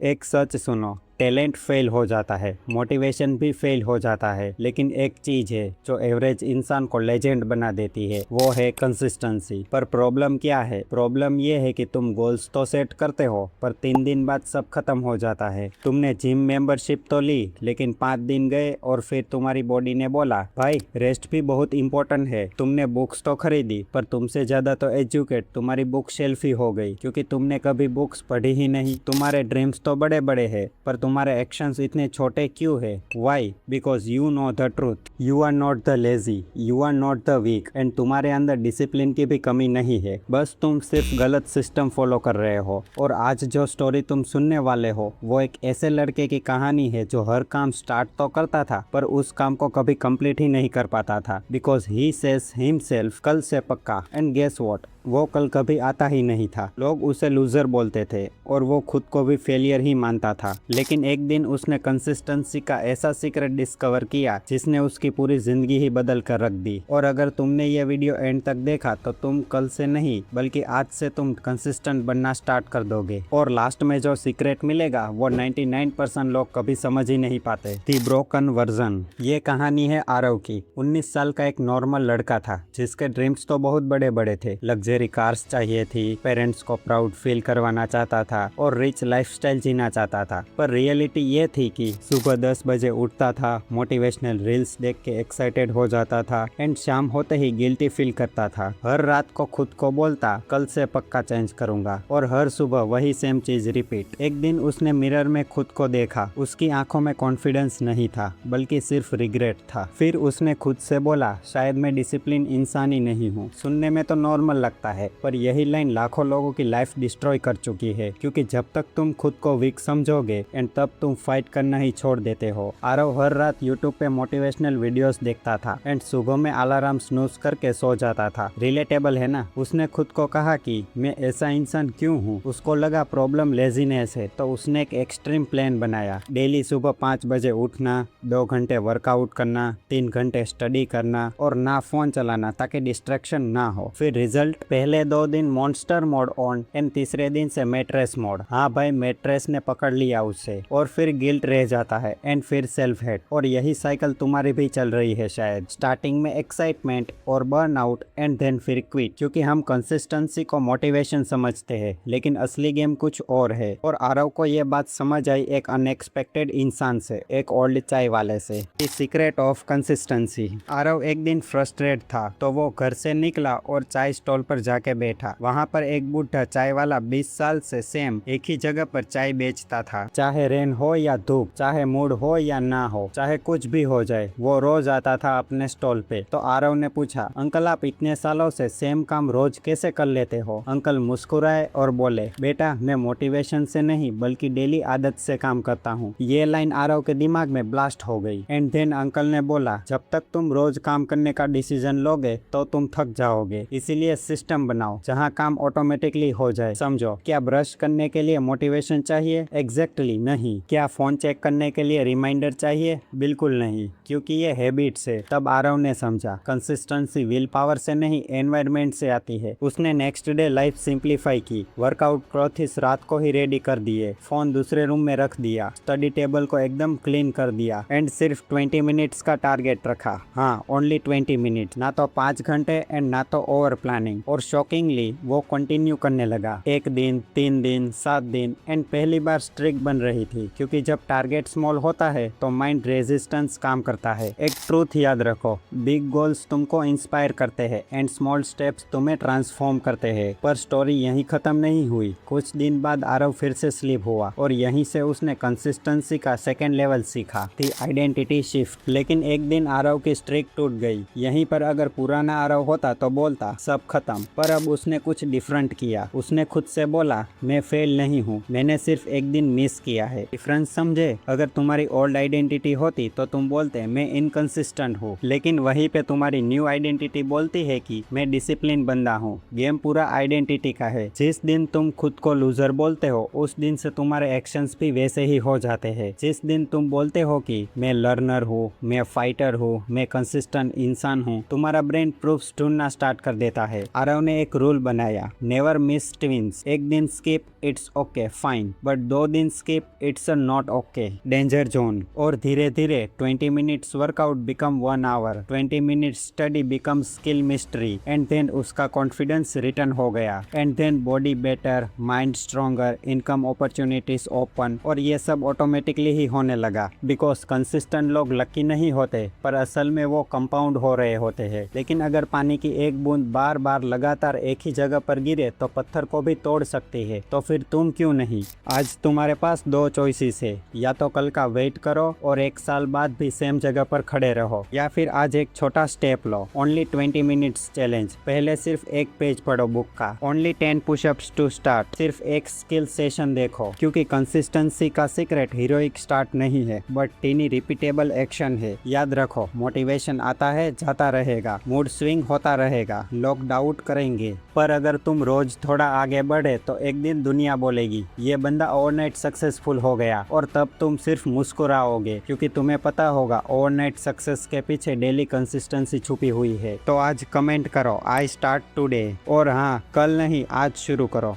एक सच सुनो, talent fail हो जाता है, मोटिवेशन भी फेल हो जाता है, लेकिन एक चीज है जो एवरेज इंसान को लेजेंड बना देती है, वो है कंसिस्टेंसी। पर प्रॉब्लम क्या है? प्रॉब्लम ये है कि तुम गोल्स तो सेट करते हो, पर 3 दिन बाद सब खत्म हो जाता है। तुमने जिम मेंबरशिप तो ली, लेकिन 5 दिन गए और फिर तुम्हारी बॉडी ने बोला भाई रेस्ट भी बहुत इंपॉर्टेंट है। तुमने बुक्स तो खरीदी, पर तुमसे ज्यादा तो एजुकेट तुम्हारी बुक शेल्फ ही हो गई, क्योंकि तुमने कभी बुक्स पढ़ी ही नहीं। तुम्हारे ड्रीम्स तो बड़े बड़े हैं, पर तुम्हारे एक्शंस इतने छोटे क्यों है? Why? Because you know the truth, you are not the lazy, you are not the weak, and तुम्हारे अंदर डिसिप्लिन की भी कमी नहीं है। बस तुम सिर्फ गलत सिस्टम फॉलो कर रहे हो। और आज जो स्टोरी तुम सुनने वाले हो, वो एक ऐसे लड़के की कहानी है जो हर काम स्टार्ट तो करता था, पर उस काम को कभी कंप्लीट ही नहीं कर पाता था। बिकॉज ही सेज हिमसेल्फ कल से पक्का, एंड गेस व्हाट, वो कल कभी आता ही नहीं था। लोग उसे लूजर बोलते थे और वो खुद को भी फेलियर ही मानता था। लेकिन एक दिन उसने कंसिस्टेंसी का ऐसा सीक्रेट डिस्कवर किया जिसने उसकी पूरी जिंदगी ही बदल कर रख दी। और अगर तुमने ये वीडियो एंड तक देखा तो तुम कल से नहीं बल्कि आज से तुम कंसिस्टेंट बनना स्टार्ट कर दोगे। और लास्ट में जो सीक्रेट मिलेगा वो 99% लोग कभी समझ ही नहीं पाते। दी ब्रोकन वर्जन। ये कहानी है आरव की। 19 साल का एक नॉर्मल लड़का था जिसके ड्रीम्स तो बहुत बड़े बड़े थे। लग्जरी कार्स चाहिए थी, पेरेंट्स को प्राउड फील करवाना चाहता था और रिच लाइफस्टाइल जीना चाहता था। पर रियलिटी ये थी कि सुबह 10 बजे उठता था, मोटिवेशनल रील्स देख के एक्साइटेड हो जाता था, एंड शाम होते ही गिल्टी फील करता था। हर रात को खुद को बोलता कल से पक्का चेंज करूंगा, और हर सुबह वही सेम चीज रिपीट। एक दिन उसने मिरर में खुद को देखा। उसकी आंखों में कॉन्फिडेंस नहीं था, बल्कि सिर्फ रिग्रेट था। फिर उसने खुद से बोला शायद मैं डिसिप्लिन इंसान ही नहीं हूँ। सुनने में तो नॉर्मल लगता है, पर यही लाइन लाखों लोगों की लाइफ डिस्ट्रॉय कर चुकी है। क्योंकि जब तक तुम खुद को वीक समझोगे एंड तब तुम फाइट करना ही छोड़ देते हो। आरव हर रात यूट्यूब पे मोटिवेशनल वीडियोस देखता था एंड सुबह में अलार्म स्नूज करके सो जाता था। रिलेटेबल है ना? उसने खुद को कहा कि मैं ऐसा इंसान क्यों हूँ। उसको लगा प्रॉब्लम लेजीनेस है, तो उसने एक एक्सट्रीम प्लान बनाया। डेली सुबह 5 बजे उठना, 2 घंटे वर्कआउट करना, 3 घंटे स्टडी करना और ना फोन चलाना ताकि डिस्ट्रैक्शन ना हो। फिर रिजल्ट, पहले 2 दिन मॉन्स्टर मोड ऑन एंड तीसरे दिन से मैट्रेस मोड। हाँ भाई, मैट्रेस ने पकड़ लिया उसे। और फिर गिल्ट रह जाता है एंड फिर सेल्फ हेट। और यही साइकिल तुम्हारी भी चल रही है शायद। स्टार्टिंग में एक्साइटमेंट और बर्न आउट एंड देन फिर क्विट। क्योंकि हम कंसिस्टेंसी को मोटिवेशन समझते हैं, लेकिन असली गेम कुछ और है। और आरव को ये बात समझ आई एक अनएक्सपेक्टेड इंसान से, एक ओल्ड चाय वाले से। The secret of consistency. Aarav एक दिन फ्रस्ट्रेट था, तो वो घर से निकला और चाय स्टॉल पर जाके बैठा। वहाँ पर एक बूढ़ा चाय वाला 20 साल से सेम एक ही जगह पर चाय बेचता था। चाहे रेन हो या धूप, चाहे मूड हो या ना हो, चाहे कुछ भी हो जाए, वो रोज आता था अपने स्टॉल पे। तो आरव ने पूछा अंकल आप इतने सालों से सेम काम रोज कैसे कर लेते हो? अंकल मुस्कुराए और बोले बेटा मैं मोटिवेशन से नहीं बल्कि डेली आदत से काम करता हूँ। ये लाइन आरव के दिमाग में ब्लास्ट हो गई। एंड देन अंकल ने बोला जब तक तुम रोज काम करने का डिसीजन लोगे तो तुम थक जाओगे। इसीलिए सिस्टम बनाओ जहाँ काम ऑटोमेटिकली हो जाए। समझो, क्या ब्रश करने के लिए मोटिवेशन चाहिए? एग्जैक्टली नहीं। क्या फोन चेक करने के लिए रिमाइंडर चाहिए? बिल्कुल नहीं, क्योंकि ये हैबिट्स है। तब आरव ने समझा कंसिस्टेंसी विल पावर से नहीं एनवायरमेंट से आती है। उसने नेक्स्ट डे लाइफ सिंप्लीफाई की। वर्कआउट क्लॉथ्स रात को ही रेडी कर दिए, फोन दूसरे रूम में रख दिया, स्टडी टेबल को एकदम क्लीन कर दिया, एंड सिर्फ 20 मिनट्स का टारगेट रखा। हाँ, ओनली 20 मिनट, ना तो 5 घंटे एंड ना तो ओवर प्लानिंग। और शॉकिंगली वो कंटिन्यू करने लगा। 1 दिन, 3 दिन, 7 दिन, एंड पहली बार स्ट्रिक बन रही थी। क्योंकि जब टारगेट स्मॉल होता है तो माइंड रेजिस्टेंस काम करता है। एक ट्रूथ याद रखो, बिग गोल्स तुमको इंस्पायर करते हैं एंड स्मॉल स्टेप्स तुम्हें ट्रांसफॉर्म करते हैं। पर स्टोरी यहीं खत्म नहीं हुई। कुछ दिन बाद आरव फिर से स्लीप हुआ और यहीं से उसने कंसिस्टेंसी का सेकेंड लेवल सीखा, थी आइडेंटिटी शिफ्ट। लेकिन एक दिन आरव की स्ट्रिक टूट गई। यहीं पर अगर पुराना आरव होता तो बोलता सब खत्म, पर अब उसने कुछ डिफरेंट किया। उसने खुद से बोला मैं फेल नहीं हूँ, मैंने सिर्फ एक दिन मिस किया है। डिफरेंस समझे? अगर तुम्हारी ओल्ड आइडेंटिटी होती तो तुम बोलते मैं इनकंसिस्टेंट हूँ, लेकिन वहीं पे तुम्हारी न्यू आइडेंटिटी बोलती है कि मैं डिसिप्लिन बंदा हूँ। गेम पूरा आइडेंटिटी का है। जिस दिन तुम खुद को लूजर बोलते हो उस दिन से तुम्हारे एक्शंस भी वैसे ही हो जाते हैं। जिस दिन तुम बोलते हो कि मैं लर्नर हूँ, मैं फाइटर हूँ, मैं कंसिस्टेंट इंसान हूँ, तुम्हारा ब्रेन प्रूफ्स ढूंढना स्टार्ट कर देता है। आरव यादव ने एक रूल बनाया, नेवर मिस ट्विंस। एक दिन skip it's okay fine, but 2 दिन skip it's not okay, danger zone. और धीरे धीरे 20 minutes workout become 1 hour, 20 minutes study become skill mystery, and then उसका कॉन्फिडेंस रिटर्न हो गया, and then body better, mind stronger, income opportunities open, और ये सब ऑटोमेटिकली ही होने लगा। बिकॉज कंसिस्टेंट लोग लकी नहीं होते, पर असल में वो कंपाउंड हो रहे होते हैं। लेकिन अगर पानी की एक बूंद बार बार लगातार एक ही जगह पर गिरे तो पत्थर को भी तोड़ सकती है। तो फिर तुम क्यों नहीं? आज तुम्हारे पास 2 चॉइसेस है, या तो कल का वेट करो और 1 साल बाद भी सेम जगह पर खड़े रहो, या फिर आज एक छोटा स्टेप लो। Only 20 minutes challenge. पहले सिर्फ एक पेज पढ़ो बुक का। Only 10 pushups to start. सिर्फ एक स्किल सेशन देखो, क्योंकि कंसिस्टेंसी का सीक्रेट हीरोइक स्टार्ट नहीं है, बट टीनी रिपीटेबल एक्शन है। याद रखो, मोटिवेशन आता है जाता रहेगा, मूड स्विंग होता रहेगा, लोग डाउट करेंगे, पर अगर तुम रोज थोड़ा आगे बढ़े तो एक दिन दुनिया बोलेगी ये बंदा ओवरनाइट सक्सेसफुल हो गया, और तब तुम सिर्फ मुस्कुराओगे, क्योंकि तुम्हें पता होगा ओवरनाइट सक्सेस के पीछे डेली कंसिस्टेंसी छुपी हुई है। तो आज कमेंट करो, आई स्टार्ट टुडे, और हाँ, कल नहीं आज शुरू करो।